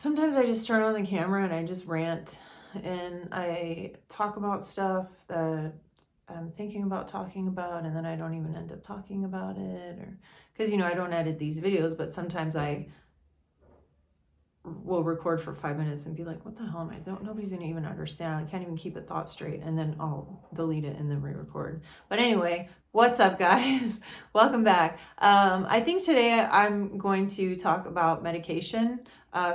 sometimes I just turn on the camera and I just rant and I talk about stuff that I'm thinking about talking about, and then I don't even end up talking about it, or because I don't edit these videos, but sometimes I will record for 5 minutes and be like, what the hell am I doing? Nobody's gonna even understand. I can't even keep a thought straight, and then I'll delete it and then re-record. But anyway, what's up, guys? Welcome back. I think today I'm going to talk about medication.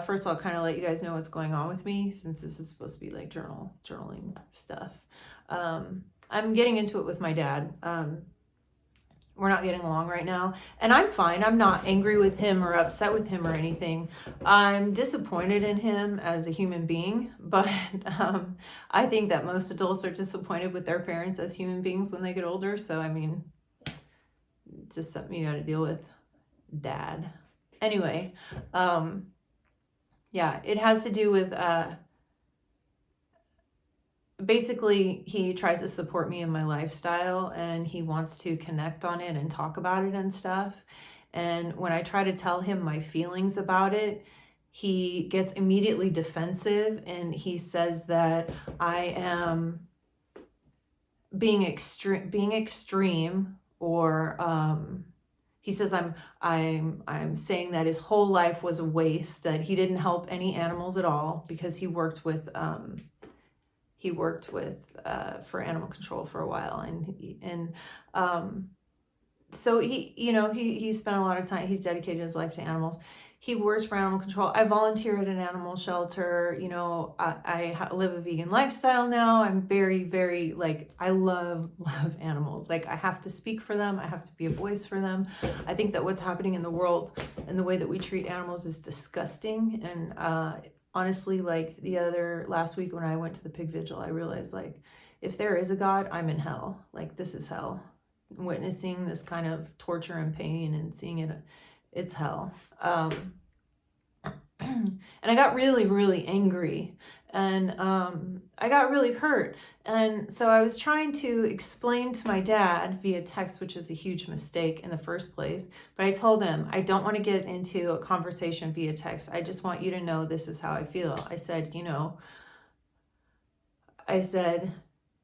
First, I'll kind of let you guys know what's going on with me, since this is supposed to be like journaling stuff. I'm getting into it with my dad. We're not getting along right now, and I'm fine. I'm not angry with him or upset with him or anything. I'm disappointed in him as a human being, but I think that most adults are disappointed with their parents as human beings when they get older. So, I mean, just something you got to deal with, Dad. Anyway, yeah, it has to do with basically, he tries to support me in my lifestyle, and he wants to connect on it and talk about it and stuff. And when I try to tell him my feelings about it, he gets immediately defensive, and he says that I am being extreme, or he says I'm saying that his whole life was a waste, that he didn't help any animals at all, because he worked with for animal control for a while, and so he spent a lot of time. He's dedicated his life to animals. He works for animal control. I volunteer at an animal shelter. I live a vegan lifestyle now. I'm very, very, like, I love animals. Like, I have to speak for them. I have to be a voice for them. I think that what's happening in the world and the way that we treat animals is disgusting. And honestly, like last week when I went to the pig vigil, I realized, like, if there is a God, I'm in hell. Like, this is hell. Witnessing this kind of torture and pain and seeing it, it's hell. And I got really, really angry, and I got really hurt. And so I was trying to explain to my dad via text, which is a huge mistake in the first place. But I told him, I don't want to get into a conversation via text. I just want you to know this is how I feel. I said,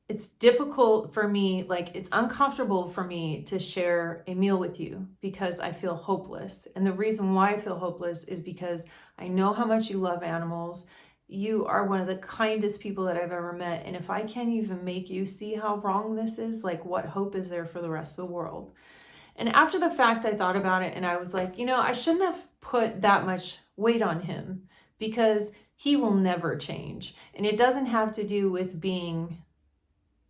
it's difficult for me, like, it's uncomfortable for me to share a meal with you because I feel hopeless. And the reason why I feel hopeless is because I know how much you love animals. You are one of the kindest people that I've ever met. And if I can't even make you see how wrong this is, like, what hope is there for the rest of the world? And after the fact, I thought about it, and I was like, I shouldn't have put that much weight on him, because he will never change. And it doesn't have to do with being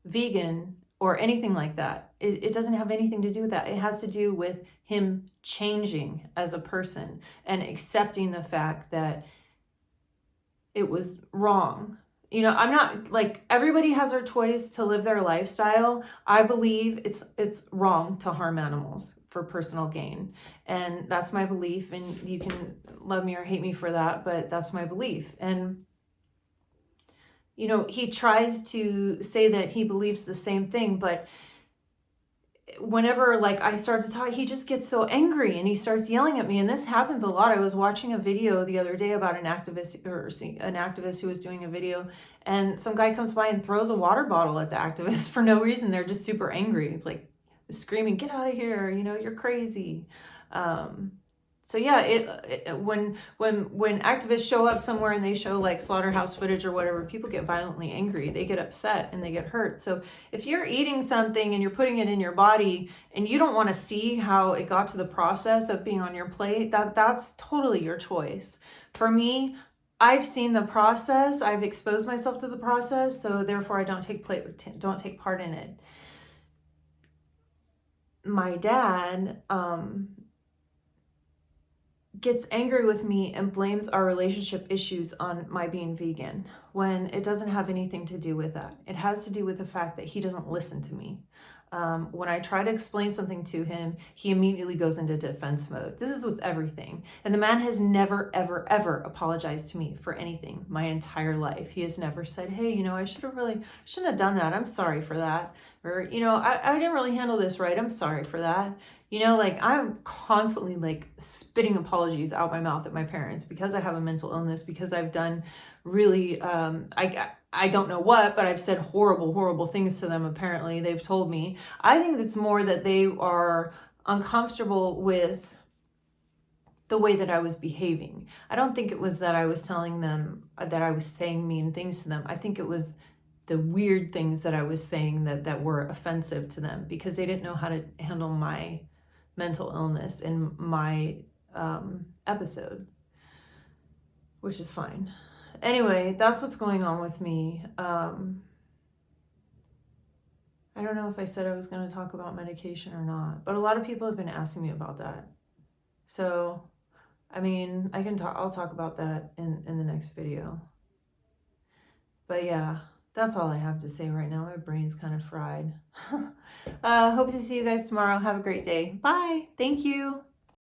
vegan or anything like that. It doesn't have anything to do with that. It has to do with him changing as a person and accepting the fact that it was wrong. I'm not, like, everybody has their choice to live their lifestyle. I believe it's wrong to harm animals for personal gain. And that's my belief. And you can love me or hate me for that, but that's my belief. And he tries to say that he believes the same thing, but whenever, like, I start to talk, he just gets so angry and he starts yelling at me. And this happens a lot. I was watching a video the other day about an activist who was doing a video, and some guy comes by and throws a water bottle at the activist for no reason. They're just super angry. It's like screaming, "Get out of here, you're crazy." So yeah, when activists show up somewhere and they show, like, slaughterhouse footage or whatever, people get violently angry. They get upset and they get hurt. So if you're eating something and you're putting it in your body and you don't want to see how it got to the process of being on your plate, that's totally your choice. For me, I've seen the process. I've exposed myself to the process, so therefore I don't take part in it. My dad gets angry with me and blames our relationship issues on my being vegan, when it doesn't have anything to do with that. It has to do with the fact that he doesn't listen to me. When I try to explain something to him, he immediately goes into defense mode. This is with everything. And the man has never, ever, ever apologized to me for anything my entire life. He has never said, "Hey, I shouldn't have done that. I'm sorry for that." Or, "I didn't really handle this right. I'm sorry for that." You know, like I'm constantly like spitting apologies out my mouth at my parents because I have a mental illness, because I've done really, I don't know what, but I've said horrible, horrible things to them. Apparently, they've told me. I think it's more that they are uncomfortable with the way that I was behaving. I don't think it was that I was telling them that I was saying mean things to them. I think it was the weird things that I was saying that were offensive to them because they didn't know how to handle my mental illness and my episode, which is fine. Anyway, that's what's going on with me. I don't know if I said I was going to talk about medication or not, but a lot of people have been asking me about that. So, I mean, I'll talk about that in the next video. But yeah, that's all I have to say right now. My brain's kind of fried. Hope to see you guys tomorrow. Have a great day. Bye. Thank you.